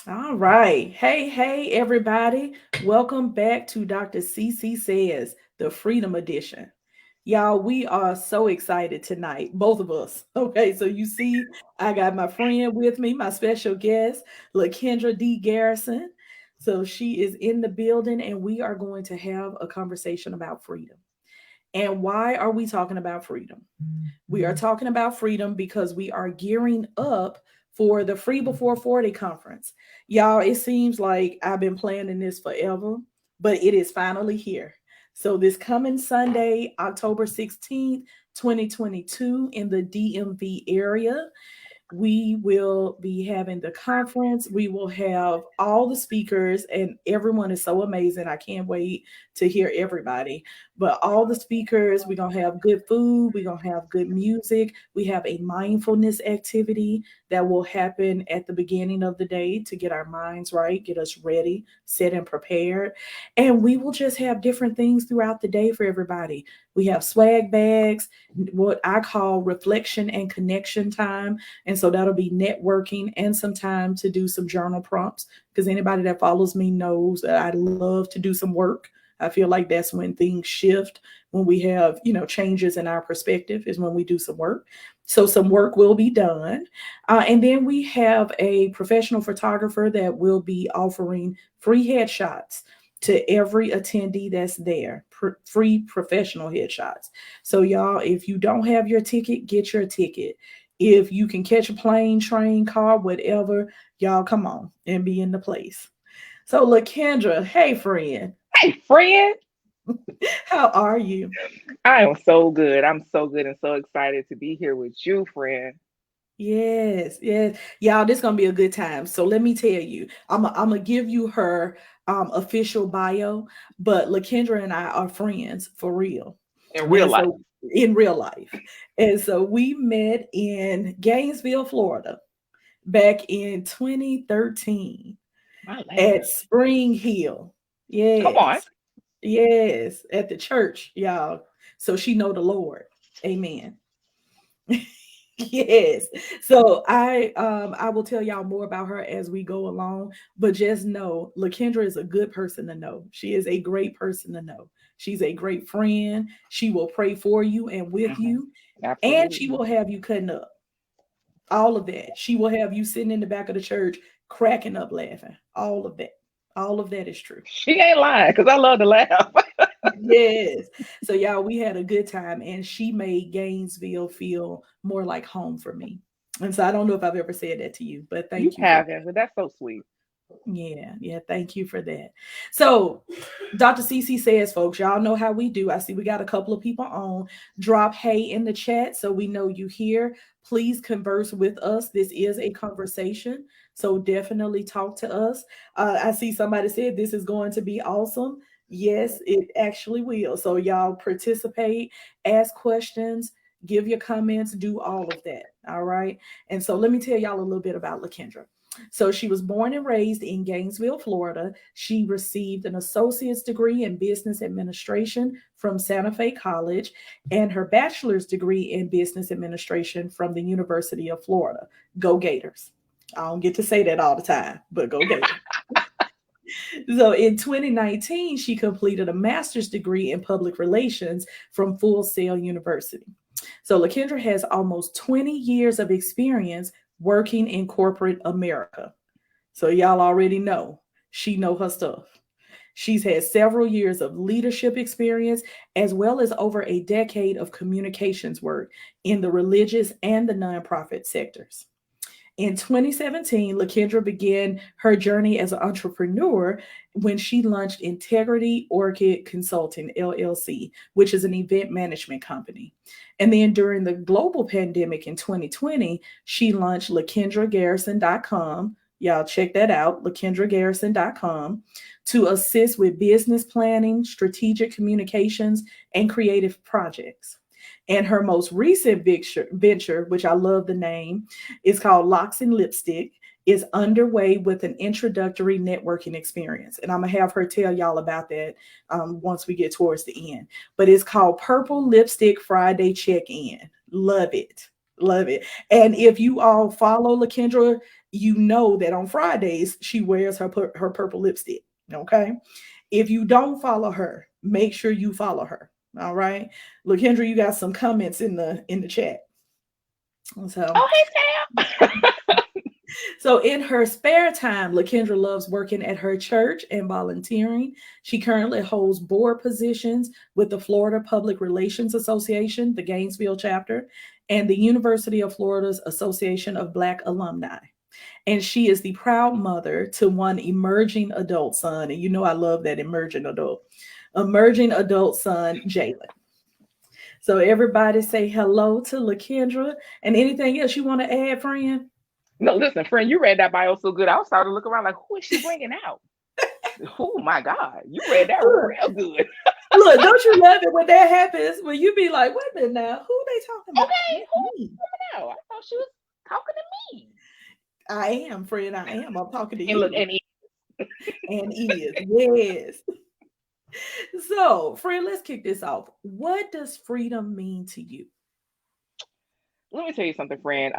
All right. Hey, everybody. Welcome back to Dr. CC Says, the Freedom Edition. Y'all, we are so excited tonight, both of us. Okay, so you see, I got my friend with me, my special guest, LaKendra D. Garrison. So she is in the building, and we are going to have a conversation about freedom. And why are we talking about freedom? We are talking about freedom because we are gearing up for the Free Before 40 conference. Y'all, it seems like I've been planning this forever, but it is finally here. So, this coming Sunday, October 16th, 2022, in the DMV area, we will be having the conference. We will have all the speakers, and everyone is so amazing. I can't wait to hear everybody. But all the speakers, we're going to have good food, we're going to have good music. We have a mindfulness activity that will happen at the beginning of the day to get our minds right, get us ready, set and prepared. And we will just have different things throughout the day for everybody. We have swag bags, what I call reflection and connection time, and so that'll be networking and some time to do some journal prompts. Because anybody that follows me knows that I love to do some work. I feel like that's when things shift, when we have, changes in our perspective, is when we do some work. So some work will be done. And then we have a professional photographer that will be offering free headshots to every attendee that's there, free professional headshots. So, y'all, if you don't have your ticket, get your ticket. If you can catch a plane, train, car, whatever, y'all come on and be in the place. So, LaKendra, hey, friend, Hey, friend. how are you? I am so good. I'm so good and so excited to be here with you, friend. Yes, yes. Y'all, this gonna be a good time. So let me tell you, I'm gonna give you her official bio, but LaKendra and I are friends for real. In real And life. so in real life. And so we met in Gainesville, Florida back in 2013 My at land. Spring Hill. Come on. Yes. Yes, at the church, y'all. So she know the Lord. Amen. Yes. So I will tell y'all more about her as we go along, but just know LaKendra is a good person to know. She is a great person to know. She's a great friend. She will pray for you and with Hmm. you, and she Absolutely. will have you cutting up. All of that. She will have you sitting in the back of the church cracking up laughing. All of that. All of that is true. She ain't lying because I love to laugh. Yes. So y'all, we had a good time, and she made Gainesville feel more like home for me. And so I don't know if I've ever said that to you, but You thank you for that. haven't, but that's so sweet. Yeah, thank you for that. So, Dr. CC says, folks, y'all know how we do. I see we got a couple of people on. Drop hey in the chat so we know you here. Please converse with us. This is a conversation, so definitely talk to us. I see somebody said this is going to be awesome. Yes, it actually will. So, y'all participate, ask questions, give your comments, do all of that. All right. And so, let me tell y'all a little bit about LaKendra. So she was born and raised in Gainesville, Florida. She received an associate's degree in business administration from Santa Fe College and her bachelor's degree in business administration from the University of Florida. Go Gators. I don't get to say that all the time, but go Gators. So in 2019, she completed a master's degree in public relations from Full Sail University. So LaKendra has almost 20 years of experience working in corporate America. So y'all already know she know her stuff. She's had several years of leadership experience as well as over a decade of communications work in the religious and the nonprofit sectors. In 2017, LaKendra began her journey as an entrepreneur when she launched Integrity Orchid Consulting LLC, which is an event management company. And then during the global pandemic in 2020, she launched LaKendraGarrison.com. Y'all check that out, LaKendraGarrison.com, to assist with business planning, strategic communications, and creative projects. And her most recent venture, which I love the name, is called Locks and Lipstick, is underway with an introductory networking experience. And I'm going to have her tell y'all about that once we get towards the end. But it's called Purple Lipstick Friday Check In. Love it. Love it. And if you all follow LaKendra, you know that on Fridays she wears her purple lipstick. Okay. If you don't follow her, make sure you follow her. All right. Look, Kendra, you got some comments in the chat. So Oh, hey, Tam. So in her spare time, Lakendra loves working at her church and volunteering. She currently holds board positions with the Florida Public Relations Association, the Gainesville chapter, and the University of Florida's Association of Black Alumni. And she is the proud mother to one emerging adult son. And you know I love that emerging adult son, Jalen. So everybody say hello to Lakendra. And anything else you want to add, friend? No, listen, friend, you read that bio so good. I was starting to look around like, who is she bringing out? Oh my God, you read that real good. Look, don't you love it when that happens? When you be like, wait a minute now, who they talking about? Okay, That's who me. now? I thought she was talking to me. I am, friend. I am. I'm talking to And look, you. And is. Yes. So, friend, let's kick this off. What does freedom mean to you? let me tell you something, friend.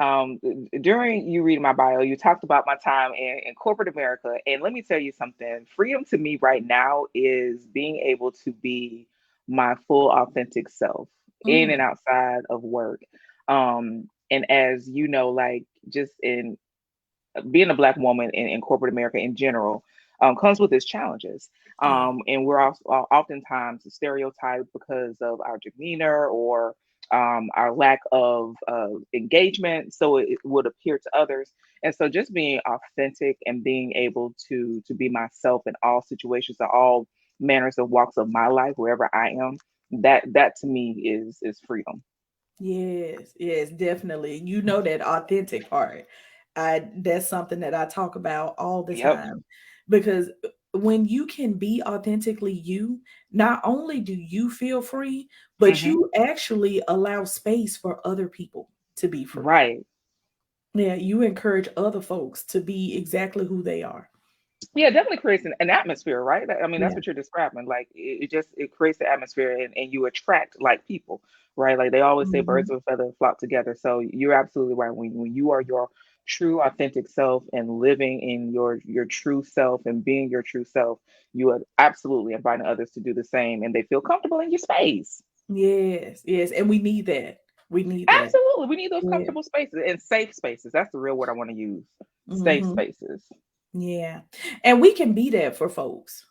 During you reading my bio, you talked about my time in corporate America, and let me tell you something. Freedom to me right now is being able to be my full, authentic self in and Mm, outside of work. And as you know, like just in being a black woman in corporate America in general comes with its challenges. yeah. And we're also oftentimes stereotyped because of our demeanor or our lack of engagement. So it would appear to others. And so just being authentic and being able to be myself in all situations and all manners of walks of my life, wherever I am, that to me is freedom. Yes, yes, definitely. You know that authentic part. I That's something that I talk about all the Yep. time because when you can be authentically you, not only do you feel free, but Hmm. you actually allow space for other people to be free. Right. Yeah, you encourage other folks to be exactly who they are. Yeah, it definitely creates an atmosphere, right? I mean, that's Yeah. what you're describing. Like it just it creates the atmosphere and you attract like people, right? Like they always say birds Mhm. of a feather flock together. So you're absolutely right. When you are your true authentic self and living in your true self and being your true self, you are absolutely inviting others to do the same and they feel comfortable in your space. Yes, yes, and we need that. We need that. Absolutely. We need those Yeah. comfortable spaces and safe spaces. That's the real word I want to use. Safe Mhm. spaces. Yeah. And we can be that for folks.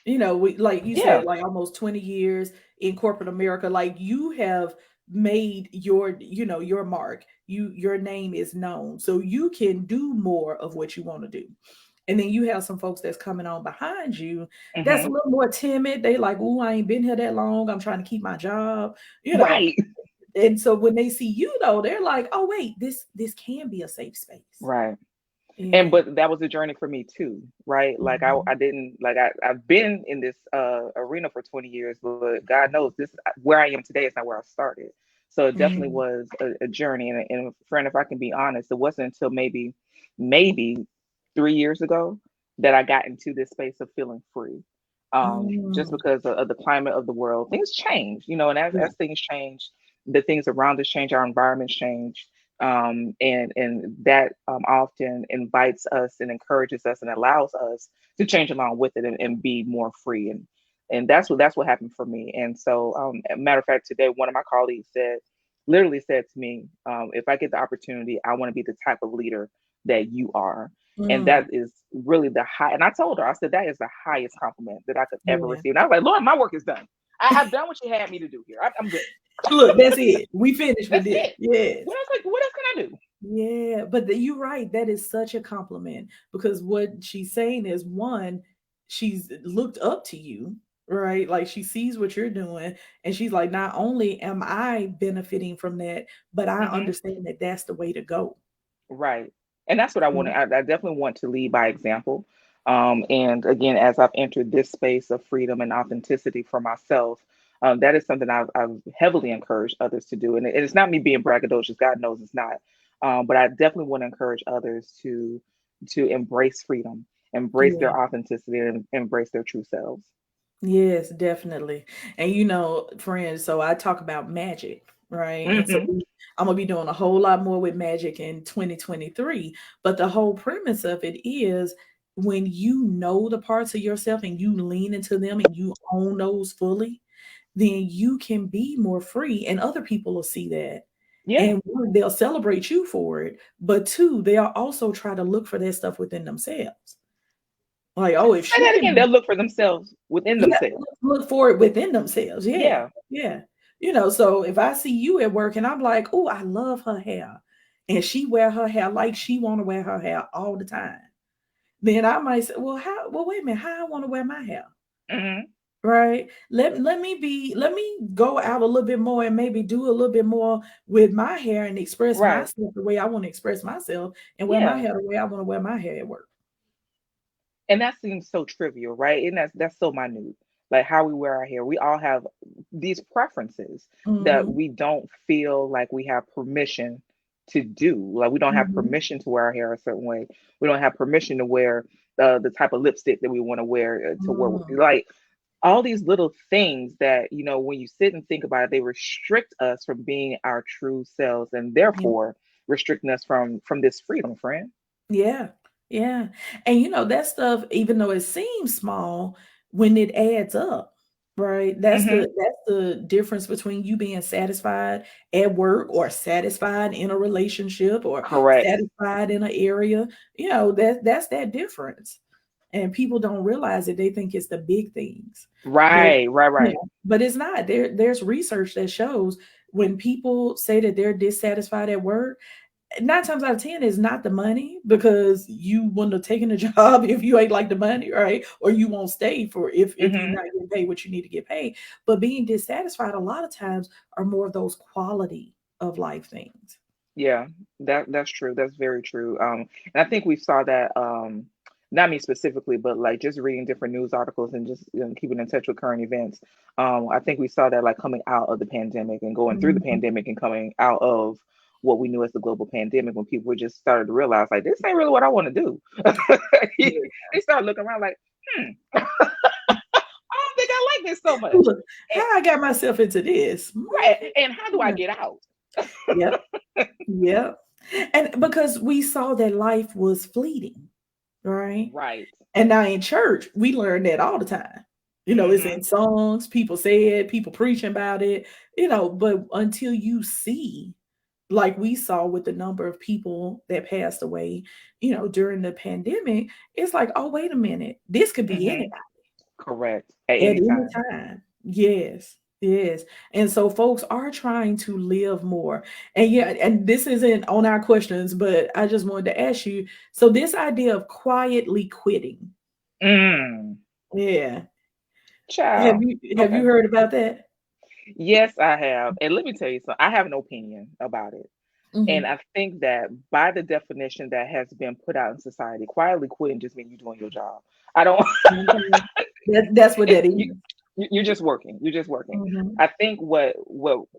We, like you Yeah. said, like almost 20 years in corporate America, like you have made your mark. Your name is known. So you can do more of what you want to do. And then you have some folks that's coming on behind you that's a Hmm. little more timid. They like, "Oh, I ain't been here that long. I'm trying to keep my job." You know. Right. And so when they see you though, they're like, "Oh, wait, this can be a safe space." Right. And Yeah. but that was a journey for me too, right? Like I Mhm. didn't like I've been in this arena for 20 years, but God knows this where I am today is not where I started. So it definitely Mhm. was a journey. And friend, if I can be honest, it wasn't until maybe 3 years ago that I got into this space of feeling free. Just Mm. because of the climate of the world, things change, and Yeah. as things change, the things around us change, our environments change, and that often invites us and encourages us and allows us to change along with it and be more free and that's what happened for me. And so a matter of fact, today one of my colleagues literally said to me, if I get the opportunity, I want to be the type of leader that you are. And Mm. that is really the high, and I told her, I said, that is the highest compliment that I could ever Yeah. receive. And I was like, Lord, my work is done. I've done what you had me to do here. I'm good. Look, that's it. We finished with That's this. it. Yes. What else can I do? Yeah. But you're right. That is such a compliment because what she's saying is one, she's looked up to you, right? Like she sees what you're doing and she's like, not only am I benefiting from that, but I Hmm. understand that that's the way to go. Right. And that's what I want Yeah. to, I definitely want to lead by example. And again, as I've entered this space of freedom and authenticity for myself, that is something I've heavily encouraged others to do. And it's not me being braggadocious. God knows it's not. But I definitely want to encourage others to embrace freedom, embrace Yeah. their authenticity, and embrace their true selves. Yes, definitely. And friends, so I talk about magic. right? And so Hmm. I'm gonna be doing a whole lot more with magic in 2023. But the whole premise of it is when you know the parts of yourself and you lean into them and you own those fully, then you can be more free and other people will see that. Yeah. And one, they'll celebrate you for it, but two, they'll also try to look for that stuff within themselves. Like, oh, if Say she that again. can, They'll look for themselves within yeah, themselves. look for it within themselves. Yeah, Yeah. yeah. So if I see you at work and I'm like, oh, I love her hair, and she wear her hair like she want to wear her hair all the time, then I might say, well, how? Well, wait a minute, how I want to wear my hair, Hmm. right? Let me go out a little bit more and maybe do a little bit more with my hair and express Right. myself the way I want to express myself and wear my Yeah. hair the way I want to wear my hair at work. And that seems so trivial, right? And that's so minute. Like how we wear our hair. We all have these preferences that Hmm. we don't feel like we have permission to do. Like we don't have Hmm. permission to wear our hair a certain way. We don't have permission to wear the type of lipstick that we want to wear to wear. Mm, Like all these little things that when you sit and think about it, they restrict us from being our true selves, and yeah. therefore restricting us from this freedom, friend. Yeah. Yeah. And that stuff, even though it seems small, when it adds up, right? Hmm. That's the difference between you being satisfied at work or satisfied in a relationship or Correct. satisfied in an area. That's that difference. And people don't realize it. They think it's the big things. But Right, right, yeah, right. but it's not. There's research that shows when people say that they're dissatisfied at work, 9 times out of 10 is not the money because you wouldn't have taken a job if you ain't like the money, right? Or you won't stay for if you're Hmm. not getting paid what you need to get paid. But being dissatisfied a lot of times are more of those quality of life things. Yeah, that's true. That's very true. And I think we saw that, not me specifically, but like just reading different news articles and just keeping in touch with current events. I think we saw that like coming out of the pandemic and going through the Mhm. pandemic and coming out of what we knew as the global pandemic, when people just started to realize like this ain't really what I want to do. Yeah. They started looking around like, I don't think I like this so much. Look, And, how I got myself into this. right, and how do I Yeah. get out? Yep. Yep. And because we saw that life was fleeting, right? Right. And now in church, we learn that all the time. It's in Hmm. songs, people say it, people preaching about it, but until you see, like we saw with the number of people that passed away, during the pandemic, it's like, oh, wait a minute, this could be Hmm. anybody Correct. At at any any time. time. Yes. Yes. And so folks are trying to live more. And yeah, and this isn't on our questions, but I just wanted to ask you. So this idea of quietly quitting. Mm. Yeah. Have Child. you Okay. heard about that? Yes, I have. And let me tell you something. I have an opinion about it. And Mhm. I think that by the definition that has been put out in society, quietly quitting just means you're doing your job. I don't. Okay. That's what It, that is. you're just working. You're just working. Mhm. I think what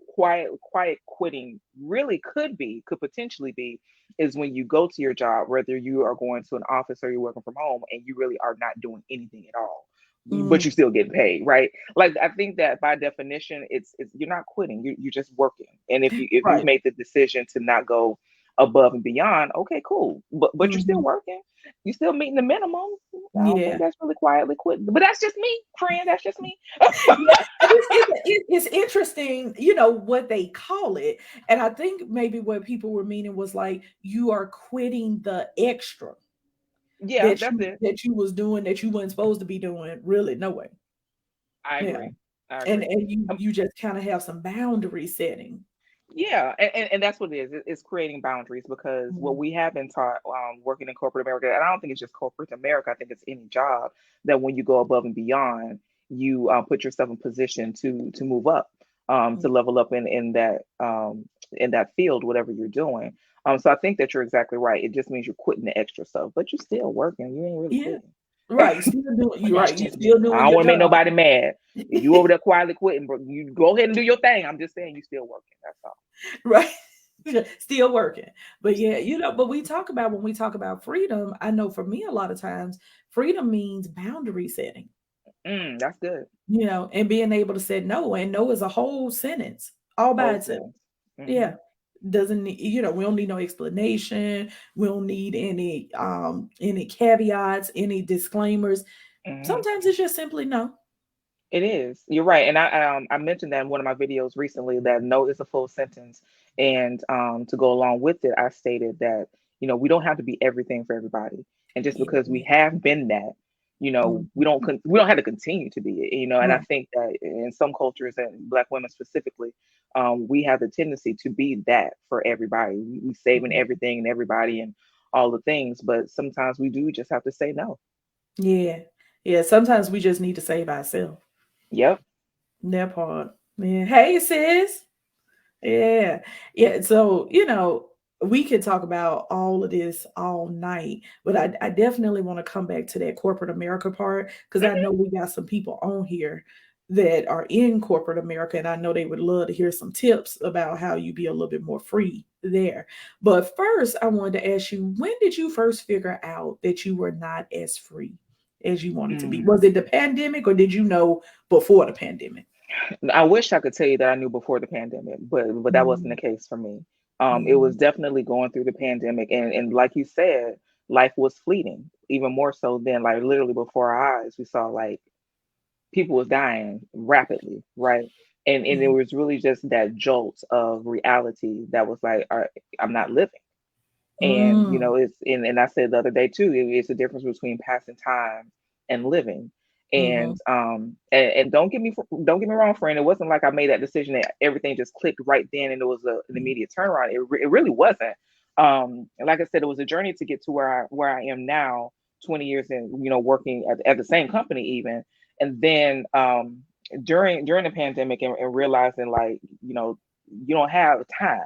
quiet quitting really could potentially be is when you go to your job, whether you are going to an office or you're working from home, and you really are not doing anything at all, but Mm, you still get paid, right? Like I think that by definition, it's you're not quitting. You're just working. And if you right. make the decision to not go above and beyond, okay, cool. But you're still Mhm. working. You're still meeting the minimum. I don't think Yeah. that's really quietly quitting. But that's just me, friend. That's just me. Yeah. And it's interesting, what they call it. And I think maybe what people were meaning was like you are quitting the extra Yeah, that's it. that you was doing that you weren't supposed to be doing. Really, no way. I Yeah. agree. I And agree. and you just kind of have some boundary setting. Yeah, and that's what it is. It's creating boundaries because what Mhm. we have been taught, working in corporate America, and I don't think it's just corporate America. I think it's any job that when you go above and beyond, you put yourself in position to move up, to level up in that field, whatever you're doing. So I think that you're exactly right. It just means you're quitting the extra stuff, but you're still working. You ain't really Yeah. quitting. Right. Still doing But you that's right. You just still me. I doing don't your want to make job. nobody mad. If you over there quietly quitting, bro, you go ahead and do your thing. I'm just saying you still working. That's all. Right. Still working. But yeah, but when we talk about freedom, I know for me a lot of times freedom means boundary setting, That's good. and being able to say no, and no is a whole sentence all by Whole itself. sentence. Yeah. Hmm. Doesn't need, we don't need no explanation. We don't need any caveats, any disclaimers. Hmm. Sometimes it's just simply no. It is. You're right. And I mentioned that in one of my videos recently that no is a full sentence. And to go along with it, I stated that, we don't have to be everything for everybody. And just because we Yeah. have been that, Mm, we don't have to continue to be it. And I right. think that in some cultures and Black women specifically, we have the tendency to be that for everybody. We saving Mm, everything and everybody and all the things, but sometimes we do just have to say no. yeah. Yeah. Sometimes we just need to save ourselves. Yep. That part. Yeah. Hey, sis. Yeah. Yeah. So, we could talk about all of this all night, but I definitely want to come back to that corporate America part because I know we got some people on here that are in corporate America, and I know they would love to hear some tips about how you be a little bit more free there. But first, I wanted to ask you, when did you first figure out that you were not as free as you wanted to be? Mhm. Was it the pandemic, or did you know before the pandemic? I wish I could tell you that I knew before the pandemic, but that wasn't Mm, the case for me. It mm, was definitely going through the pandemic, and like you said, life was fleeting. Even more so than like literally before our eyes, we saw like people was dying rapidly, right? And it mm, was really just that jolt of reality that was like, all right, I'm not living. And mm. and I said the other day too, it's a difference between passing time and living. Mhm. And don't get me wrong, friend, it wasn't like I made that decision that everything just clicked right then and it was an Mhm. immediate turnaround. It really wasn't. And like I said, it was a journey to get to where I am now, 20 years in, working at the same company even. And then during the pandemic and realizing like, you don't have time.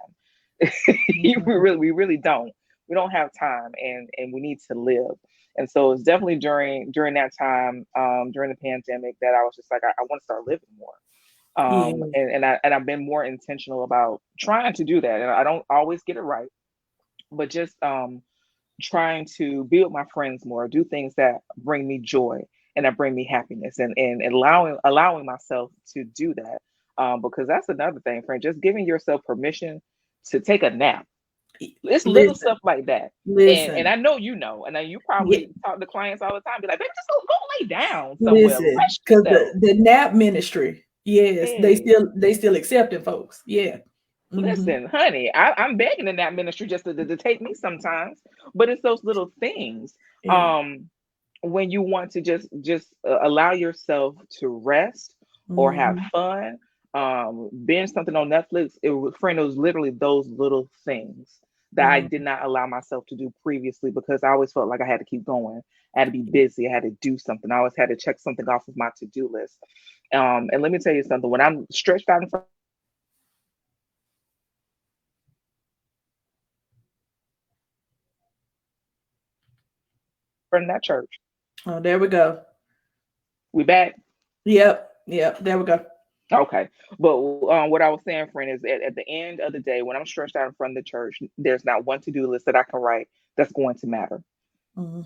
Mhm. We really don't. We don't have time, and we need to live. And so it's definitely during that time, during the pandemic, that I was just like, I want to start living more. Yeah. And I've been more intentional about trying to do that. And I don't always get it right, but just trying to be with my friends more, do things that bring me joy and that bring me happiness, and allowing myself to do that. Because that's another thing, friend. Just giving yourself permission to take a nap. It's little Listen, stuff like that. And listen. I know and then you Yeah, probably talk to clients all the time, be like, baby, just go lay down somewhere, listen, rest because yourself. the nap ministry, yes, Hey, they still accepting folks. Yeah. Hmm. listen, honey, I'm begging in that ministry just to take me sometimes. But it's those little things. Yeah. Um, when you want to just allow yourself to rest or have Hmm. fun, binge something on Netflix. Friend, it was literally those little things that I did Hmm. not allow myself to do previously because I always felt like I had to keep going. I had to be busy. I had to do something. I always had to check something off of my to-do list. And let me tell you something. When I'm stretched out in front of that church, Oh, there we go. we back. Yep. Yep. There we go. Okay. But what I was saying, friend, is at the end of the day, when I'm stretched out in front of the church, there's not one to do list that I can write that's going to matter.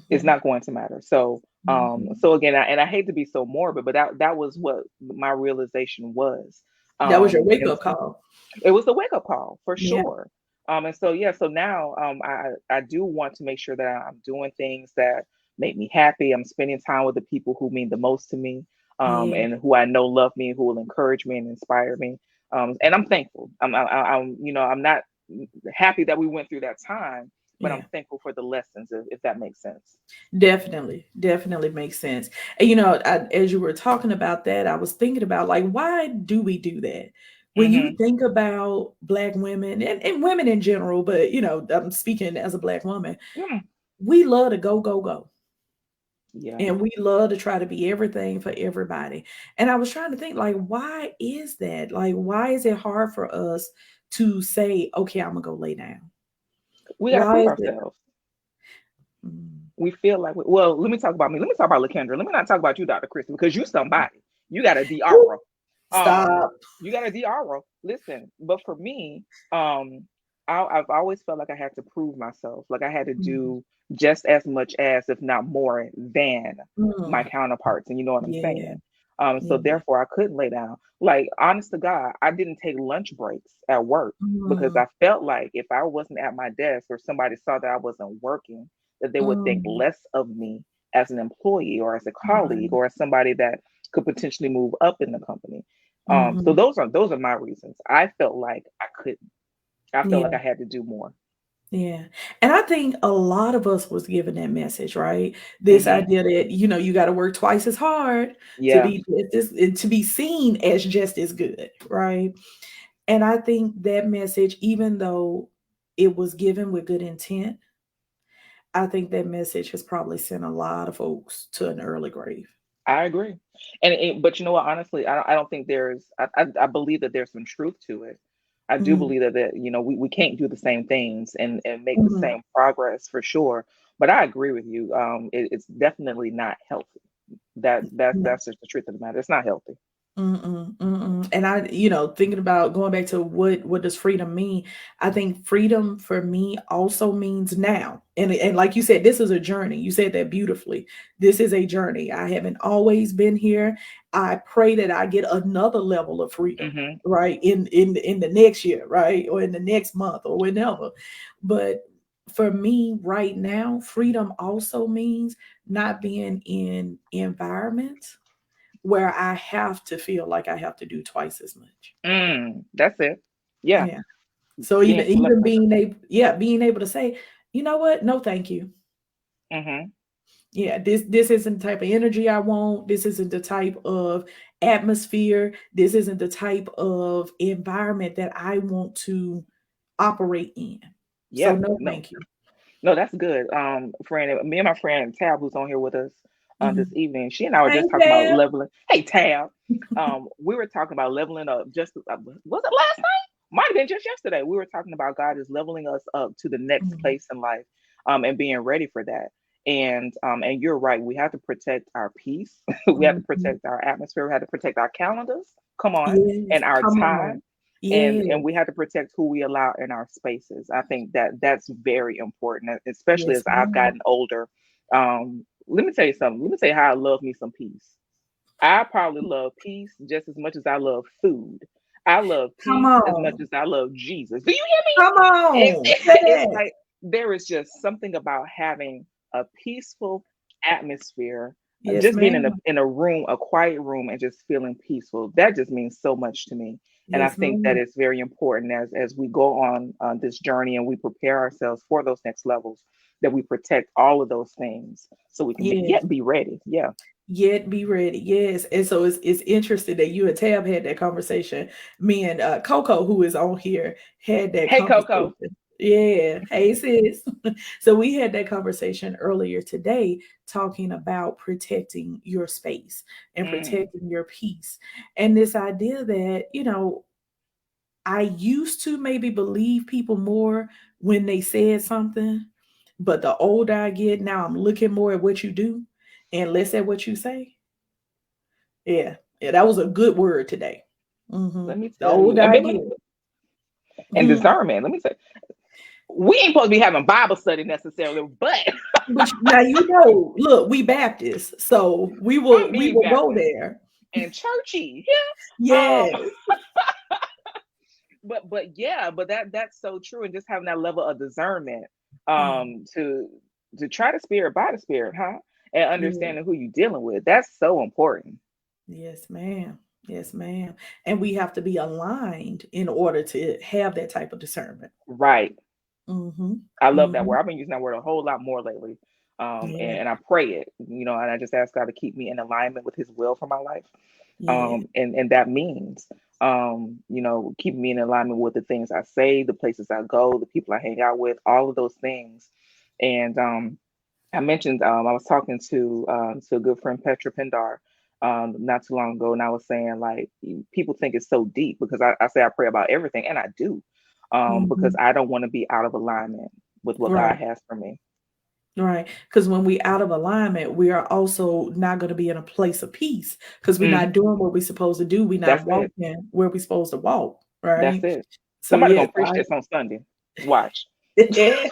It's Hmm. not going to matter. So, Hmm. so again, I hate to be so morbid, but that was what my realization was. That was your wake And up call. it was a wake up call for Yeah. sure. And so yeah, so now I do want to make sure that I'm doing things that make me happy. I'm spending time with the people who mean the most to me, Yeah. and who I know love me, who will encourage me and inspire me. And I'm thankful. I'm I'm not happy that we went through that time, but I'm Yeah. thankful for the lessons, if that makes sense. Definitely, definitely makes sense. And as you were talking about that, I was thinking about like, why do we do that? When you Hmm. think about Black women and women in general, but I'm speaking as a Black woman, Yeah. we love to go, go, go. Yeah. And we love to try to be everything for everybody. And I was trying to think, like, why is that? Like, why is it hard for us to say, okay, I'm gonna go lay down? We got to Why prove is it? ourselves. Mm. We feel like well, let me talk about me. Let me talk about LaKendra. Let me not talk about you, Dr. Christie, because you somebody. You got a Woo, Diara. stop. You got a Diara. Listen, but for me, I've always felt like I had to prove myself. Like I had to Mm, do just as much as, if not more, than my mm. counterparts. And you know what I'm Yeah. saying? So Yeah. therefore, I couldn't lay down. Like, honest to God, I didn't take lunch breaks at work because Mm, I felt like if I wasn't at my desk or somebody saw that I wasn't working, that they would think mm, less of me as an employee or as a colleague right. or as somebody that could potentially move up in the company. So Hmm. those are my reasons. I felt like I couldn't. I felt like Yeah. I had to do more. Yeah. And I think a lot of us was given that message, right? This Hmm. idea that, you got to work twice as hard to Yeah, be to be seen as just as good, right? And I think that message, even though it was given with good intent, I think that message has probably sent a lot of folks to an early grave. I agree. But you know what? Honestly, I don't think there's. I believe that there's some truth to it. I do Mm, believe that we can't do the same things and make the mhm. same progress for sure. But I agree with you. It's definitely not healthy. That's just the truth of the matter. It's not healthy. Mm-mm, mm-mm. And thinking about going back to what does freedom mean? I think freedom for me also means now. And like you said, this is a journey. You said that beautifully. This is a journey. I haven't always been here. I pray that I get another level of freedom, Hmm. right? In the next year, right? Or in the next month or whenever. But for me right now, freedom also means not being in environments where I have to feel like I have to do twice as much. That's it. Yeah, Yeah. So being even selective. being able to say, you know what? No, thank you. Hmm. Yeah, this isn't the type of energy I want. This isn't the type of atmosphere. This isn't the type of environment that I want to operate in. So Yeah. no, No. thank you. No, that's good. Friend, me and my friend Tab, who's on here with us this Mhm. evening, she and I were Hey, just talking about Tab. leveling. Hey, Tab, we were talking about leveling up. Just was it last night? Might have been just yesterday. We were talking about God is leveling us up to the next Mhm. place in life, and being ready for that. And you're right. We have to protect our peace. We have to Mhm. protect our atmosphere. We have to protect our calendars. Come on, Yes, and our come on. time and Yes, we have to protect who we allow in our spaces. I think that that's very important, especially yes, as I've ma'am. gotten older. Let me tell you something. Let me tell you how I love me some peace. I probably love peace just as much as I love food. I love Come peace as much on. as I love Jesus. Do you hear Come me? It, on. Say it's that. like there is just something about having a peaceful atmosphere, Yes, just being ma'am. in a room, a quiet room, and just feeling peaceful. That just means so much to me. And I Yes, think that ma'am. it's very important as we go on this journey and we prepare ourselves for those next levels, that we protect all of those things so we can be Yes. yet be ready. Yeah. Yet be ready. Yes. And so it's interesting that you and Tab had that conversation. Me and Coco, who is on here, had that Hey, Coco. conversation. Yeah. Hey sis. So we had that conversation earlier today talking about protecting your space and Mm, protecting your peace. And this idea that, I used to maybe believe people more when they said something, but the older I get, now I'm looking more at what you do and less at what you say. Yeah, yeah, that was a good word today. let me The tell you, older and I baby, get, and mhm. discernment. Let me say, we ain't supposed to be having Bible study necessarily, but But now look, we Baptists, so we I will we mean will go Baptist there. and churchy. Yeah. Yes, But yeah, but that's so true, and just having that level of discernment, yeah, to try the spirit by the spirit, huh? And yeah. understanding who you're dealing with. That's so important. Yes, ma'am. Yes, ma'am. And we have to be aligned in order to have that type of discernment. Right. Mm-hmm. I love that Mm-hmm. word. I've been using that word a whole lot more lately. Yeah. And I pray it, and I just ask God to keep me in alignment with his will for my life. Yeah. And that means, keeping me in alignment with the things I say, the places I go, the people I hang out with, all of those things. And I mentioned, I was talking to a good friend, Petra Pendar, not too long ago, and I was saying, like, people think it's so deep because I say I pray about everything, and I do, because Mm-hmm. I don't want to be out of alignment with what God Right. has for me. Right. Because when we out of alignment, we are also not going to be in a place of peace because we're Hmm. not doing what we're supposed to do. We're That's not it. walking where we're supposed to walk. That's Right. it. So Somebody yes, gonna preach this on Sunday. Watch. I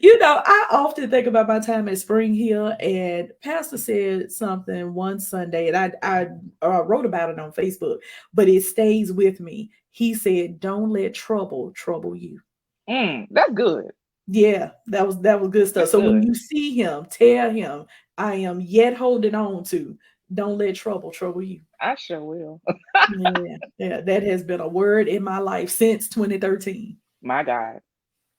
I often think about my time at Spring Hill, and Pastor said something one Sunday, and I wrote about it on Facebook, but it stays with me. He said, "Don't let trouble trouble you." That's good. Yeah, that was good stuff. That's So when good. you see him, tell him, "I am yet holding on to. Don't let trouble trouble you." I sure will. Yeah, yeah, that has been a word in my life since 2013. My God.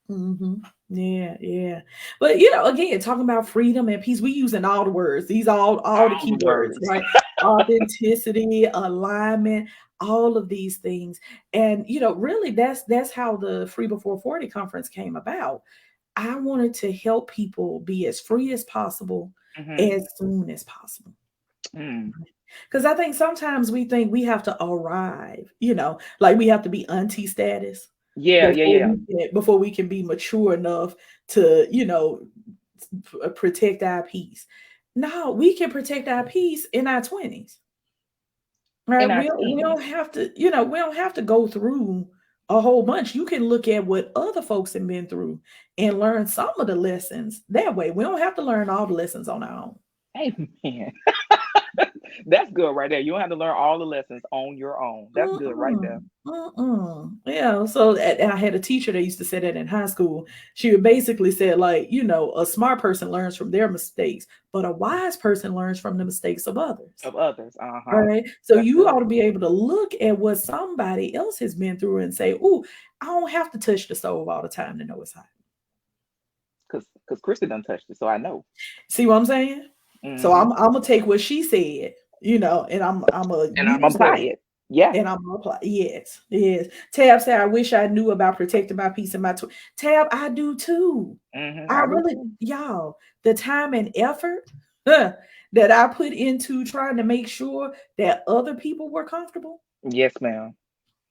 Hmm. Yeah, yeah. But again, talking about freedom and peace, we using all the words. These all the All key the words, words. right? Authenticity, alignment, all of these things. And really that's how the Free Before 40 conference came about. I wanted to help people be as free as possible Hmm. as soon as possible. Mm. Because I think sometimes we think we have to arrive, like we have to be auntie status Yeah, yeah, before yeah. we can be mature enough to, protect our peace. No, we can protect our peace in our 20s. Right? In our We don't teens. have to, we don't have to go through a whole bunch. You can look at what other folks have been through and learn some of the lessons that way. We don't have to learn all the lessons on our own. Amen. That's good right there. You don't have to learn all the lessons on your own. That's good right there. Mm-mm, mm-mm. Yeah, so and I had a teacher that used to say that in high school. She would basically say, like, a smart person learns from their mistakes, but a wise person learns from the mistakes of others. Of others. All Uh-huh. right. So That's you good. ought to be able to look at what somebody else has been through and say, "Ooh, I don't have to touch the stove all the time to know it's hot." Because Christy done touched it, so I know. See what I'm saying? So Hmm. I'm gonna take what she said, and I'm gonna And I'm use apply that. it. Yeah. And I'm gonna apply. Yes, yes. Tab said, "I wish I knew about protecting my peace and my." Tab, I do too. I I do really, too. y'all, the time and effort huh, that I put into trying to make sure that other people were comfortable. Yes, ma'am.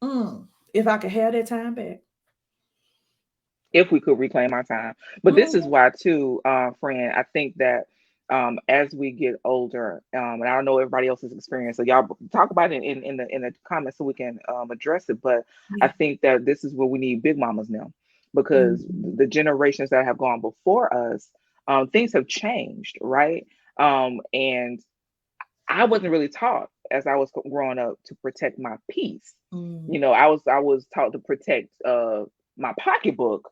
Mm, if I could have that time back. If we could reclaim our time. But this is Mhm. why too, friend, I think that as we get older, and I don't know everybody else's experience, so y'all talk about it in the comments so we can address it. But I Yeah. think that this is where we need big mamas now, because Mhm. the generations that have gone before us, things have changed, right? And I wasn't really taught as I was growing up to protect my peace. Mm. I was taught to protect my pocketbook,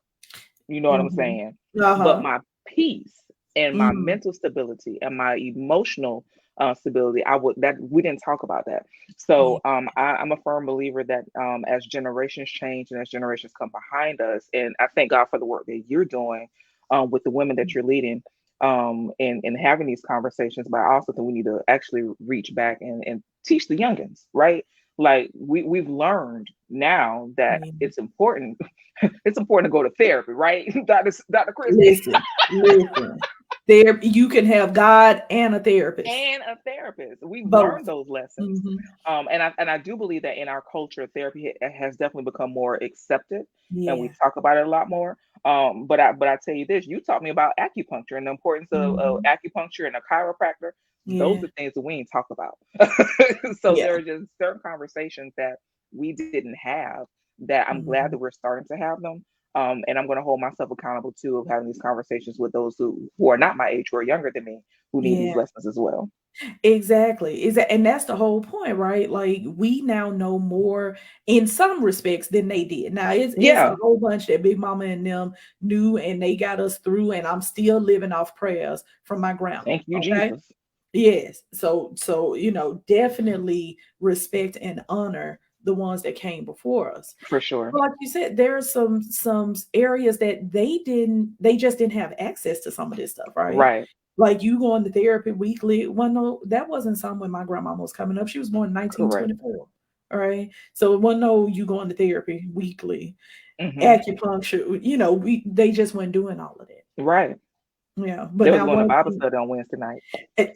you know what I'm Mhm. saying? But Uh-huh. my peace and my Mm. mental stability and my emotional stability, I would that we didn't talk about that. So Yeah. I'm a firm believer that as generations change and as generations come behind us, and I thank God for the work that you're doing with the women that you're leading, and having these conversations. But I also think we need to actually reach back and teach the youngins, right? Like we've learned now that Yeah. it's important to go to therapy, right? Dr. Christie. Listen, listen. There you can have God and a therapist. And a therapist. We've Both. learned those lessons. Hmm. And I do believe that in our culture, therapy has definitely become more accepted, and we Yeah. talk about it a lot more. But I tell you this, you taught me about acupuncture and the importance of Hmm. acupuncture and a chiropractor. Those Yeah. are things that we ain't talk about. So Yeah. there are just certain conversations that we didn't have that I'm glad that Mhm. we're starting to have them. And I'm going to hold myself accountable too of having these conversations with those who are not my age, who are younger than me, who need these Yeah. lessons as well. Exactly. Is that and that's the whole point, right? Like we now know more in some respects than they did. Now it's a Yeah. whole bunch that Big Mama and them knew and they got us through, and I'm still living off prayers from my grandma. Thank you, Okay. Jesus. Yes. So definitely respect and honor the ones that came before us. For sure. But like you said, there are some areas that they just didn't have access to some of this stuff, right? Right. Like you going to therapy weekly. Well, no, that wasn't some when my grandma was coming up. She was born in Correct. 1924. All right. So it wasn't no you going to therapy weekly. Hmm. Acupuncture, they just weren't doing all of that. Right. Yeah. But They was now going to one Bible thing, study on Wednesday night.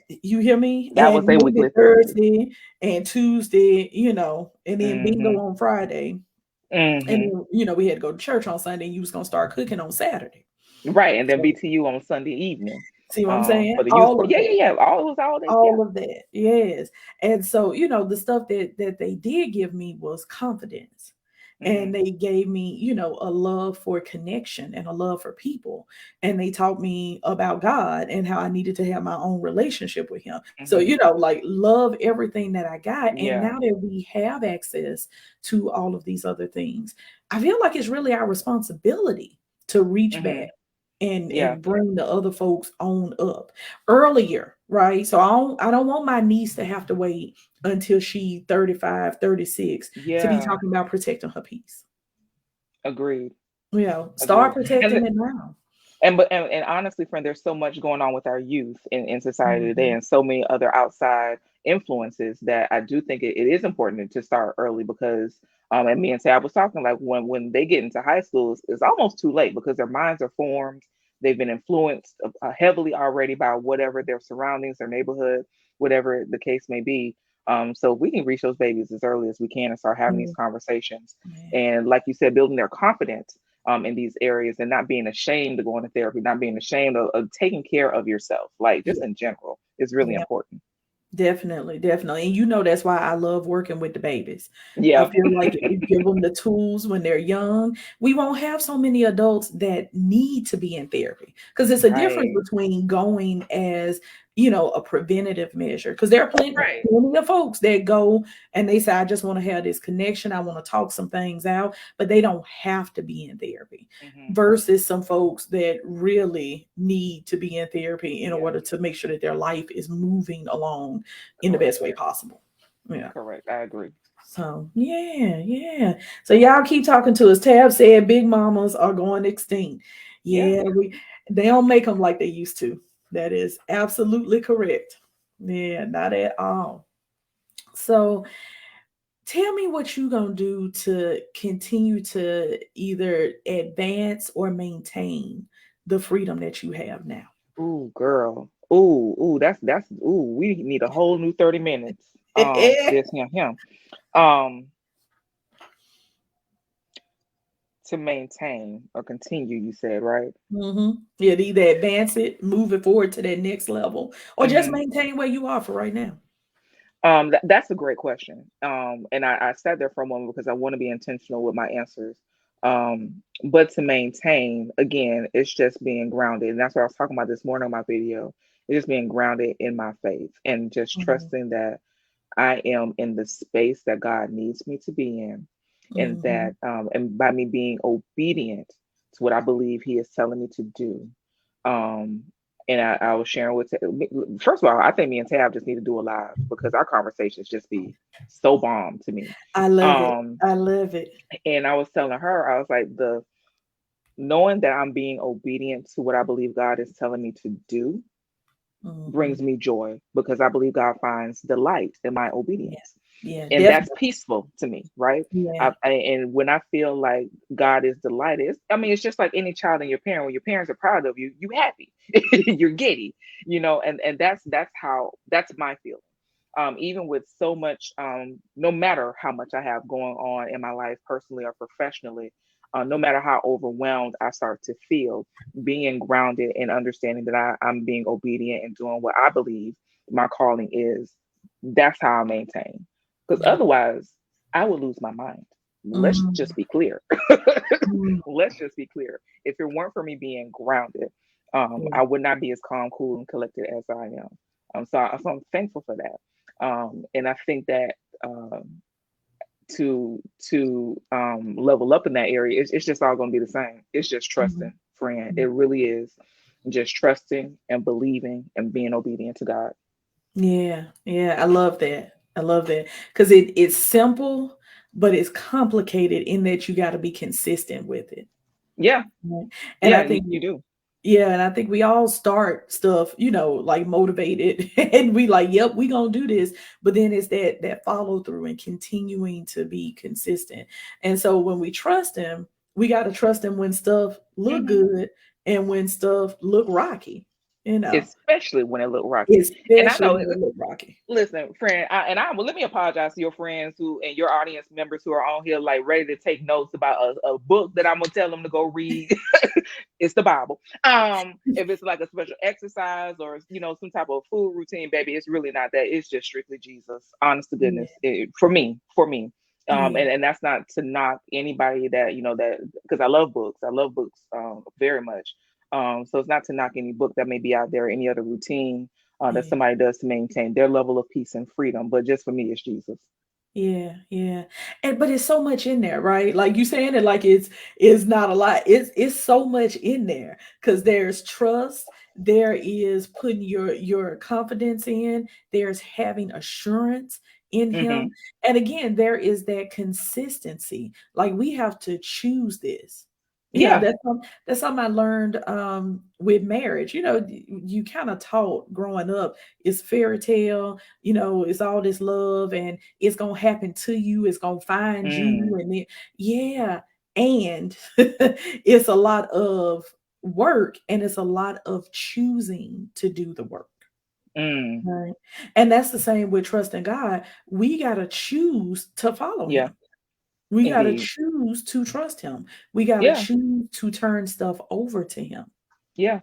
you hear me? That was And their maybe weekly therapy. Thursday and Tuesday, and then bingo Hmm. on Friday. And Hmm. then, we had to go to church on Sunday and you was gonna start cooking on Saturday. Right. And then So BTU on Sunday evening. see what I'm saying? For the youth. All of Yeah, yeah, that. yeah. All those holidays. Yeah. All of that. Yes. And so, the stuff that they did give me was confidence. and Mhm. they gave me, a love for connection and a love for people. And they taught me about God and how I needed to have my own relationship with Him. So, Mhm. like, love everything that I got. And Yeah. now that we have access to all of these other things, I feel like it's really our responsibility to reach back Mhm. and Yeah. bring the other folks on up earlier, right? So I don't want my niece to have to wait until she 35, 36 to be Yeah. talking about protecting her peace. Agreed. Start Agreed. protecting it now. And honestly, friend, there's so much going on with our youth in society today, Mhm. and so many other outside influences that I do think it is important to start early because and me and Tab was talking like when they get into high school, it's almost too late because their minds are formed. They've been influenced heavily already by whatever their surroundings, their neighborhood, whatever the case may be. So we can reach those babies as early as we can and start having these Mm, conversations. yeah. And like you said, building their confidence in these areas and not being ashamed to go into therapy, not being ashamed of taking care of yourself, like just Yeah. in general, is really Yeah. important. Definitely, definitely. And that's why I love working with the babies. I Yeah. feel like if we give them the tools when they're young, we won't have so many adults that need to be in therapy. Because it's a difference Right. between going as, a preventative measure. Because there are Right. plenty of folks that go and they say, I just want to have this connection. I want to talk some things out, but they don't have to be in therapy. Hmm. Versus some folks that really need to be in therapy in Yeah. order to make sure that their life is moving along in the Correct. best way possible. Yeah. Correct. I agree. So yeah, yeah. So y'all keep talking to us. Tab said big mamas are going extinct. Yeah. Yeah, they don't make them like they used to. That is absolutely correct. Yeah, not at all. So tell me what you gonna do to continue to either advance or maintain the freedom that you have now. Ooh, girl. Ooh. That's. Ooh. We need a whole new 30 minutes. For this him. Um, to maintain or continue. You said right. Yeah, to either advance it, move it forward to that next level, or just Hmm. maintain where you are for right now. That's a great question. And I sat there for a moment because I want to be intentional with my answers. But to maintain, again, it's just being grounded. And that's what I was talking about this morning on my video. It's just being grounded in my faith and just Mhm, trusting that I am in the space that God needs me to be in. And mhm, that, and by me being obedient to what I believe He is telling me to do, um, and I was sharing with, first of all, I think me and Tab just need to do a live because our conversations just be so bomb to me. I love it. Um, I love it. and I was telling her, I was like, the knowing that I'm being obedient to what I believe God is telling me to do Mhm. brings me joy because I believe God finds delight in my Yeah, obedience. yeah, And that's definitely. peaceful to me, right? Yeah, And when I feel like God is delighted, I mean, it's just like any child and your parent. When your parents are proud of you, you happy, you're giddy, and that's my feeling. Even with so much, no matter how much I have going on in my life, personally or professionally, no matter how overwhelmed I start to feel, being grounded and understanding that I'm being obedient and doing what I believe my calling is, that's how I maintain. Because yeah. otherwise, I would lose my mind. Let's just Mhm, be clear. mhm, Let's just be clear. If it weren't for me being grounded, yeah, I would not be as calm, cool, and collected as I am. So I'm thankful for that. And I think that to level up in that area, it's just all going to be the same. It's just mhm, trusting, friend. mhm. It really is just trusting and believing and being obedient to God. Yeah, yeah. I love that. I love that because it's simple, but it's complicated in that you got to be consistent with it. Yeah, Right? And yeah, I you, think you do. Yeah, and I think we all start stuff, like motivated and we like, yep, we gonna do this. But then it's that follow through and continuing to be consistent. And so when we trust him, we gotta trust him when stuff look Hmm. good and when stuff look rocky, you know, Especially when it look rocky. And I especially know, when it look rocky. listen, friend, well, let me apologize to your friends who and your audience members who are on here like ready to take notes about a book that I'm gonna tell them to go read. It's the Bible. If it's like a special exercise or some type of food routine, baby, it's really not that. It's just strictly Jesus. Honest to Yeah. goodness, for me. Yeah. And that's not to knock anybody that, that, because I love books. I love books very much. So it's not to knock any book that may be out there, any other routine that Yeah. somebody does to maintain their level of peace and freedom. But just for me, it's Jesus. Yeah, yeah. And but it's so much in there, right? Like you saying it like it's not a lot. It's so much in there because there's trust, there is putting your confidence in, there's having assurance in Hmm. him. And again, there is that consistency. Like we have to choose this. Yeah. That's something I learned with marriage. You kind of taught growing up, it's fairy tale, it's all this love and it's gonna happen to you, it's gonna find you, Mm, and then yeah, and it's a lot of work and it's a lot of choosing to do the work. mm. Right. And that's the same with trusting God. We gotta choose to follow Yeah. him. We gotta Indeed. choose to trust him. We gotta Yeah. choose to turn stuff over to him. Yeah.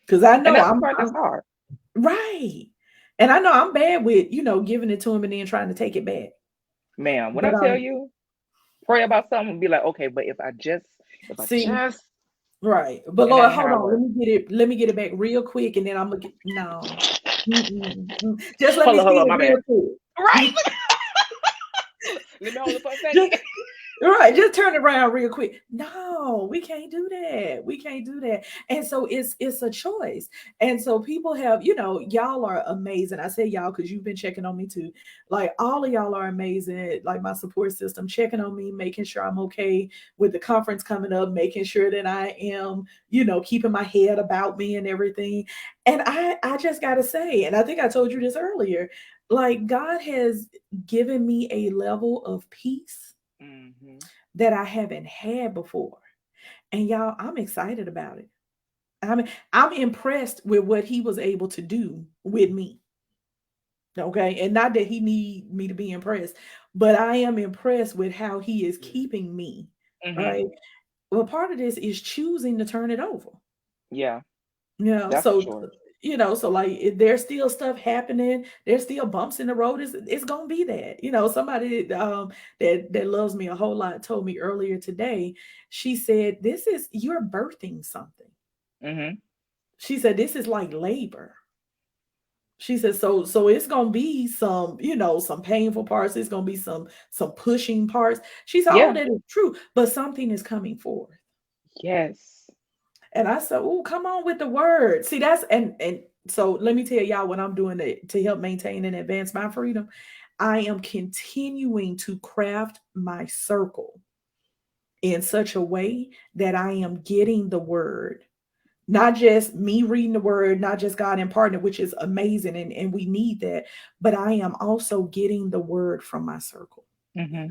Because I And know that's the I'm, part that's I'm hard. right. And I know I'm bad with, giving it to him and then trying to take it back. Man, when I But tell you, pray about something and be like, okay, but if I see, just, right. But and that Lord, ain't hold how it on. Let works. me get it. Let me get it back real quick, and then I'm gonna get no. Just let me Hold on, see hold on, it my real bad. quick. Right? Let me hold it for a second. just Right, just turn it around real quick. No, we can't do that. We can't do that. And so it's a choice. And so people have, y'all are amazing. I say y'all because you've been checking on me too. Like all of y'all are amazing. Like my support system, checking on me, making sure I'm okay with the conference coming up, making sure that I am, keeping my head about me and everything. And I just gotta say, and I think I told you this earlier, like God has given me a level of peace Hmm. that I haven't had before. And y'all, I'm excited about it. I'm impressed with what he was able to do with me. Okay. And not that he need me to be impressed, but I am impressed with how he is keeping me. Hmm. Right. Well, part of this is choosing to turn it over. Yeah, that's for So sure. so like there's still stuff happening, there's still bumps in the road. It's gonna be that. Somebody that loves me a whole lot told me earlier today. She said, "This is you're birthing something." Hmm. She said, "This is like labor." She said, "So it's gonna be some some painful parts. It's gonna be some pushing parts." She said, "All Yeah. that is true, but something is coming forth." Yes. And I said, "Oh, come on with the word." See, that's and so let me tell y'all what I'm doing to help maintain and advance my freedom. I am continuing to craft my circle in such a way that I am getting the word. Not just me reading the word, not just God imparting it, which is amazing and we need that, but I am also getting the word from my circle. Hmm.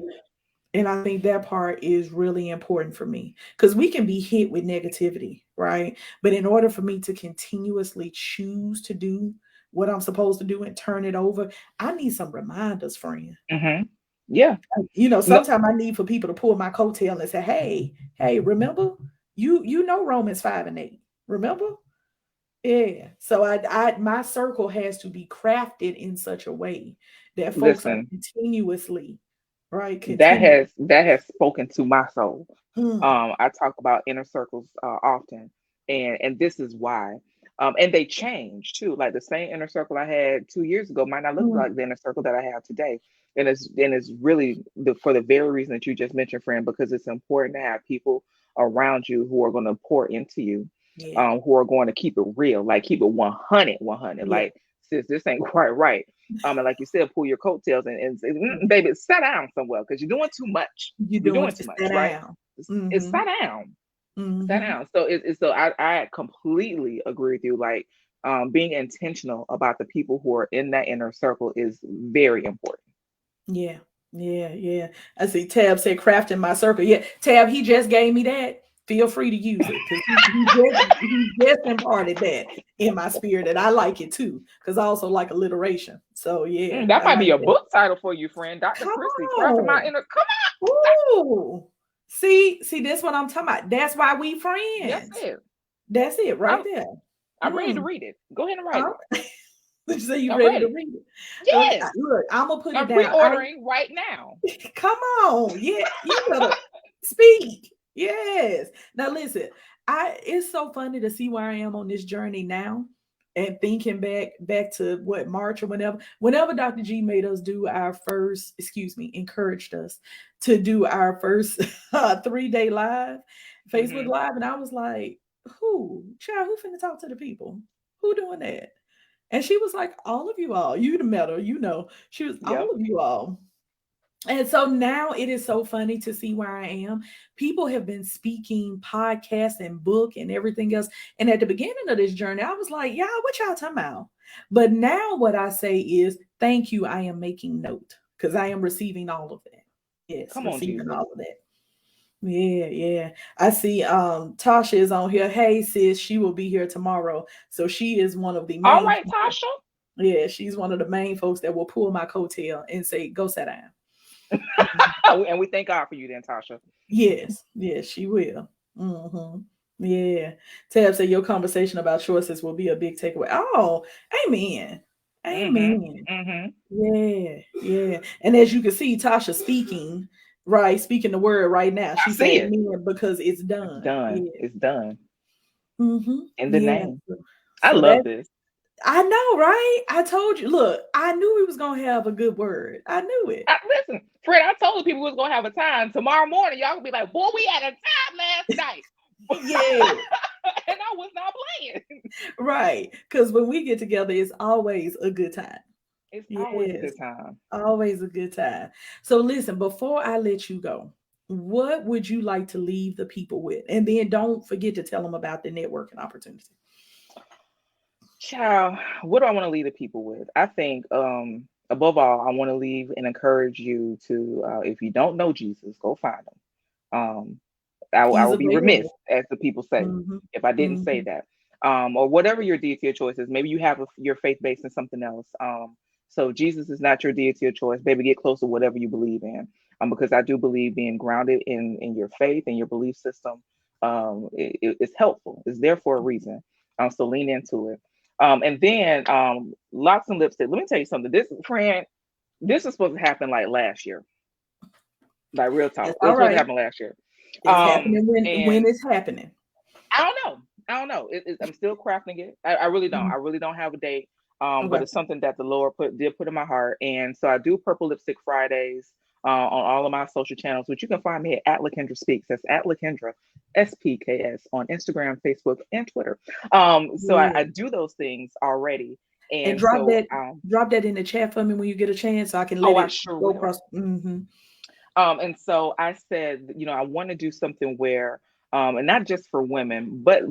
And I think that part is really important for me because we can be hit with negativity, right? But in order for me to continuously choose to do what I'm supposed to do and turn it over, I need some reminders, friend. Hmm. Yeah. No. Sometimes I need for people to pull my coattail and say, hey, remember? You know Romans 5 and 8. Remember? Yeah. So my circle has to be crafted in such a way that folks are Listen, continuously, right? that Continue. has spoken to my soul. Mm. I talk about inner circles often, and this is why. And they change too. Like the same inner circle I had 2 years ago might not look Mm. like the inner circle that I have today. And it's really for the very reason that you just mentioned, friend, because it's important to have people around you who are going to pour into you, Yeah. who are going to keep it real, like keep it 100, 100. Yeah. Like, sis, this ain't quite right. And like you said, pull your coattails and say, Yeah. baby, sit down somewhere because you're doing too much. You're You're doing doing to too sit much, right? down. It's Mm-hmm. sat down, sat Mm-hmm. down. So I completely agree with you. Like, being intentional about the people who are in that inner circle is very important. Yeah. Yeah. Yeah. I see Tab said crafting my circle. Yeah. Tab, he just gave me that. Feel free to use it because he just imparted that in my spirit. And I like it too. Because I also like alliteration. So yeah, That I might be like a that. book title for you, friend. Dr. Come Christy, crafting my on. inner. Come Ooh. See, that's what I'm talking about. That's why we on. That's friends. it. That's it right I'm there. I'm ready to Mm. read it. Go ahead and write All it. So you I'm ready to ready. read it? Okay, Yes. look, I'm gonna put it I'm down. I pre-ordering right now. come on, yeah, you better speak. Yes. Now listen, I it's so funny to see where I am on this journey now. And thinking back to what March or whenever Dr. G made us do our first, excuse me, encouraged us to do our first 3-day live, Facebook Hmm. Live, and I was like, who, child, who finna talk to the people? Who doing that? And she was like, all of you all, you'd have met her, you know. She was all Yep. of you all. And so now it is so funny to see where I am. People have been speaking, podcasts, and book and everything else. And at the beginning of this journey, I was like, y'all, what y'all talking about? But now what I say is, thank you. I am making note because I am receiving all of that. Yes, Come on, receiving Jesus. all of that. Yeah, yeah. I see Tasha is on here. Hey sis, she will be here tomorrow. So she is one of the All main right, people. Tasha. Yeah, she's one of the main folks that will pull my coattail and say, go sit down. And we thank God for you then, Tasha. Yes, yes, she will. Hmm. Yeah. Tab said your conversation about choices will be a big takeaway. Oh, amen. Hmm. Amen. Hmm. Yeah, yeah. And as you can see, Tasha speaking, right, speaking the word right now. I She said see it. amen because it's It's done. done. Yeah. It's done. Mm-hmm. In the Yeah. name. So, I so love that this. I know, right? I told you. Look, I knew we was gonna have a good word. I knew it. Listen, Fred, I told the people we was gonna have a time. Tomorrow morning, y'all gonna be like, boy, we had a time last night. Yeah. And I was not playing. Right. Because when we get together, it's always a good time. It's always a Yes, good time. always a good time. So listen, before I let you go, what would you like to leave the people with? And then don't forget to tell them about the networking opportunity. Child, what do I want to leave the people with? I think above all, I want to leave and encourage you to if you don't know Jesus, go find him. I He's will be remiss, available. as the people say, Hmm. if I didn't say Hmm. that. Or whatever your deity of choice is. Maybe you have your faith based in something else. So Jesus is not your deity of choice. Baby, get close to whatever you believe in. Because I do believe being grounded in your faith and your belief system it's helpful. It's there for a reason. So lean into it. And then locks and lipstick. Let me tell you something. This friend, this was supposed to happen like last year. Like real talk. That's It was all supposed to right. happen last year. It's happening when And it's happening. I don't know. I don't know. I'm still crafting it. I really don't. Mhm. I really don't have a date. But Okay. it's something that the Lord did put in my heart. And so I do Purple Lipstick Fridays on all of my social channels, which you can find me at Lakendra Speaks. That's at Lakendra SPKS on Instagram, Facebook, and Twitter. So I Yeah. do those things already. And And so drop that in the chat for me when you get a chance so I can oh, let I it sure go will. across. Hmm. And so I said, I want to do something where, and not just for women, but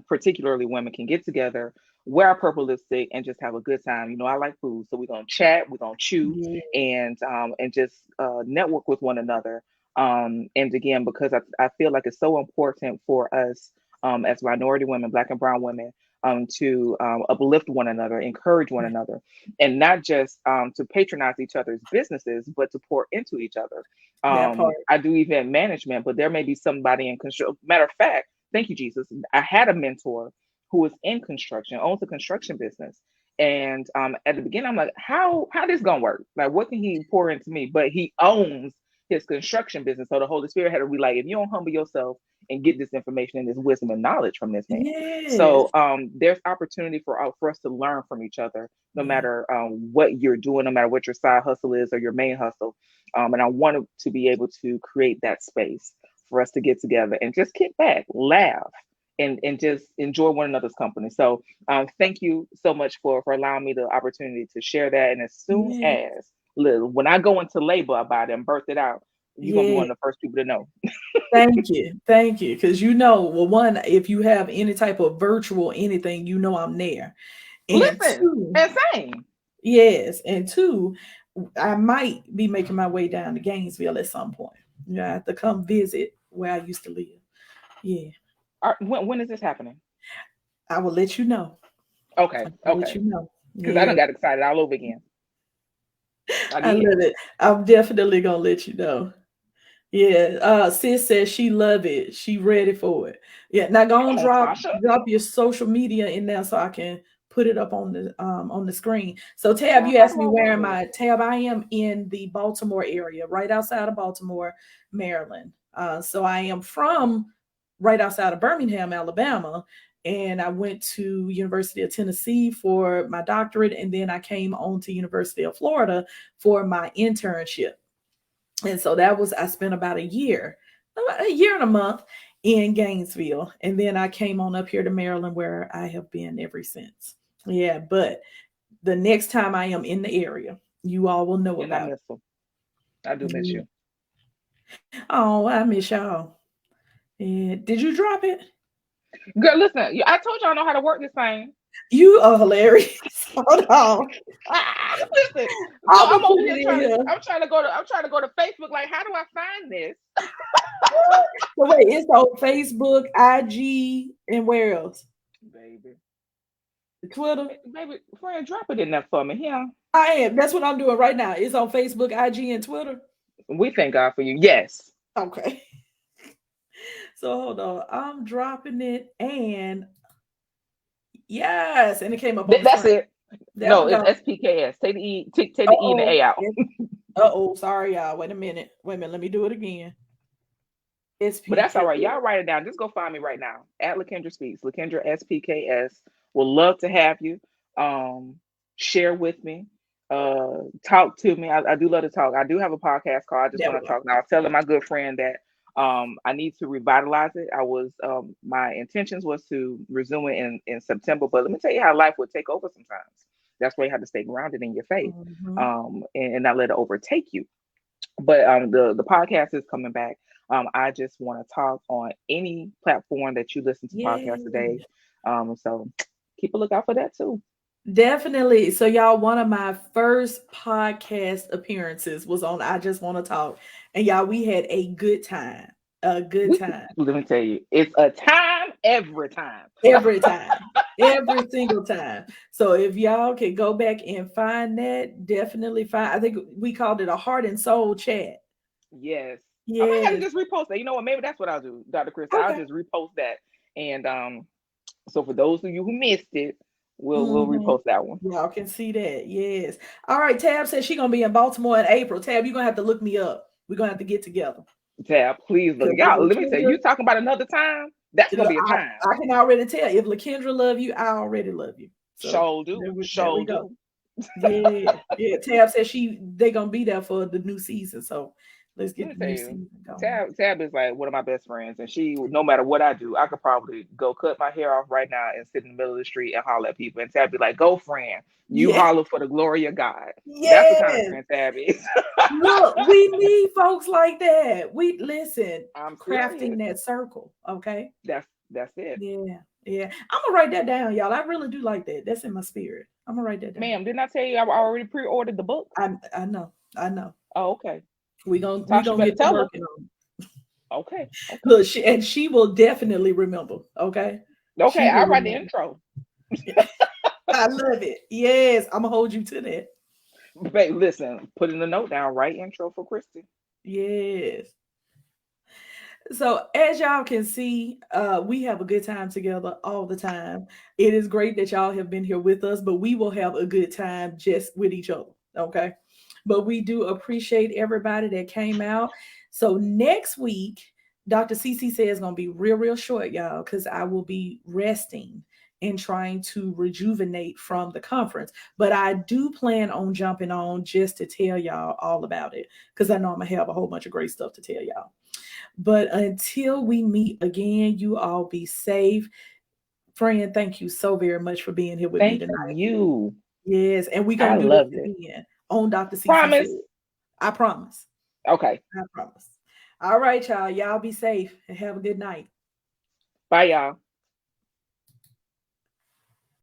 particularly women can get together, wear our purple lipstick, and just have a good time. I like food, so we're gonna chat, we're gonna chew, Yeah. and just network with one another. And again, because I feel like it's so important for us as minority women, Black and Brown women, to uplift one another, encourage one another, and not just to patronize each other's businesses, but to pour into each other. That part. I do event management, but there may be somebody in construction. Matter of fact, thank you, Jesus. I had a mentor who was in construction, owns a construction business. And at the beginning, I'm like, how this gonna work? Like, what can he pour into me? But he owns his construction business. So the Holy Spirit had to be like, if you don't humble yourself and get this information and this wisdom and knowledge from this man. Yes. So there's opportunity for us to learn from each other, no Yeah. matter what you're doing, no matter what your side hustle is or your main hustle. And I wanted to be able to create that space for us to get together and just kick back, laugh, and just enjoy one another's company. So thank you so much for allowing me the opportunity to share that. And as soon Yeah. as when I go into labor about it and birth it out, you're gonna be Yeah. one of the first people to know. Thank you. Thank you. Because well, one, if you have any type of virtual anything, I'm there. And Listen, two, insane. yes. And two, I might be making my way down to Gainesville at some point. I have to come visit where I used to live. Yeah. When is this happening? I will let you know. Okay, I'll let okay. you know. Because I done Yeah. got excited all over again. I Again. love it. I'm definitely gonna let you know. Yeah, sis says she love it. She ready for it. Yeah, now go Come and on, drop Tasha. your social media in there so I can put it up on the screen. So Tab, Child, you how asked do me I where work am this? I? Tab, I am in the Baltimore area, right outside of Baltimore, Maryland. So I am from right outside of Birmingham, Alabama, and I went to University of Tennessee for my doctorate, and then I came on to University of Florida for my internship. And so that was, I spent about a year and a month in Gainesville. And then I came on up here to Maryland where I have been ever since. Yeah, but the next time I am in the area, you all will know And I about miss them. I do miss it. you. Oh, I miss y'all. Yeah. Did you drop it? Girl, listen, I told you I know how to work this thing. You are hilarious. Hold on. Listen, so I'm I'm gonna put over here it in here. I'm trying to go to Facebook. Like, how do I find this? So wait, it's on Facebook, IG, and where else? Baby. Twitter. Baby, friend, drop it in there for me. Yeah. I am. That's what I'm doing right now. It's on Facebook, IG, and Twitter. We thank God for you. Yes. Okay. So hold on. I'm dropping it and yes, and it came up on the That's screen. it. There No, we it's go. SPKS. Take the E and the Uh-oh. A out. Uh-oh. Sorry, y'all. Wait a minute. Wait a minute. Let me do it again. But that's all SPK. right. Y'all write it down. Just go find me right now at LaKendra Speaks. LaKendra SPKS. Will love to have you. Um, Share with me. Talk to me. I do love to talk. I do have a podcast called I Just There Want we to go. Talk. Now I was telling my good friend that I need to revitalize it. I was my intentions was to resume it in September, but let me tell you how life would take over sometimes. That's why you have to stay grounded in your faith, Mhm. and not let it overtake you. But the podcast is coming back. I just want to talk on any platform that you listen to podcasts Yeah. today. So keep a lookout for that too. Definitely. So, y'all, one of my first podcast appearances was on I Just Want to Talk. And y'all, we had a good time. A good We time. Let me tell you, it's a time every time. Every time. Every single time. So if y'all could go back and find that, definitely find. I think we called it a heart and soul chat. Yes, I might have to Yes. just repost that. You know what? Maybe that's what I'll do, Dr. Chris. I'll Okay. just repost that, and so for those of you who missed it, we'll Hmm. repost that one. Y'all can see that. Yes. All right. Tab says she's gonna be in Baltimore in April. Tab, you're gonna have to look me up. We're gonna have to get together. Tab, please look, Because if y'all. Let me tell you, Lakendra, you talking about another time? That's gonna be a time. I can already tell. If Lakendra love you, I already love you. So Show do, there we show go. do. Yeah, yeah. Tab said they gonna be there for the new season, so let's Let get me the tell new you, season going. Tab is like one of my best friends, and she, no matter what I do, I could probably go cut my hair off right now and sit in the middle of the street and holler at people. And Tab be like, "Go, friend, you Yeah, holler for the glory of God." That's the kind of yes. friend Tab is. Look, we need folks like that. We listen, I'm crafting serious. that circle. Okay. That's it, Yeah, yeah. I'm gonna write that down, y'all. I really do like that. That's in my spirit. I'm gonna write that down. ma'am. Didn't I tell you I already pre-ordered the book? I know. I know. Oh, okay. We Tasha gonna better get to tell her. working on it. Okay, okay, Look, she will definitely remember. Okay, okay. she will I'll write the remember. intro. I love it. Yes, I'm gonna hold you to that. Babe, listen, put in the note down. Write intro for Christy. Yes. So as y'all can see, we have a good time together all the time. It is great that y'all have been here with us, but we will have a good time just with each other. Okay. But we do appreciate everybody that came out. So next week, Dr. CC says it's gonna be real short, y'all, because I will be resting and trying to rejuvenate from the conference. But I do plan on jumping on just to tell y'all all about it because I know I'm gonna have a whole bunch of great stuff to tell y'all. But until we meet again, you all be safe. Friend, thank you so very much for being here with me Thank tonight. you. Yes, and we're I going to do loved this it. again on Dr. CC said. Promise. I promise. Okay. I promise. All right, y'all. Y'all be safe and have a good night. Bye, y'all.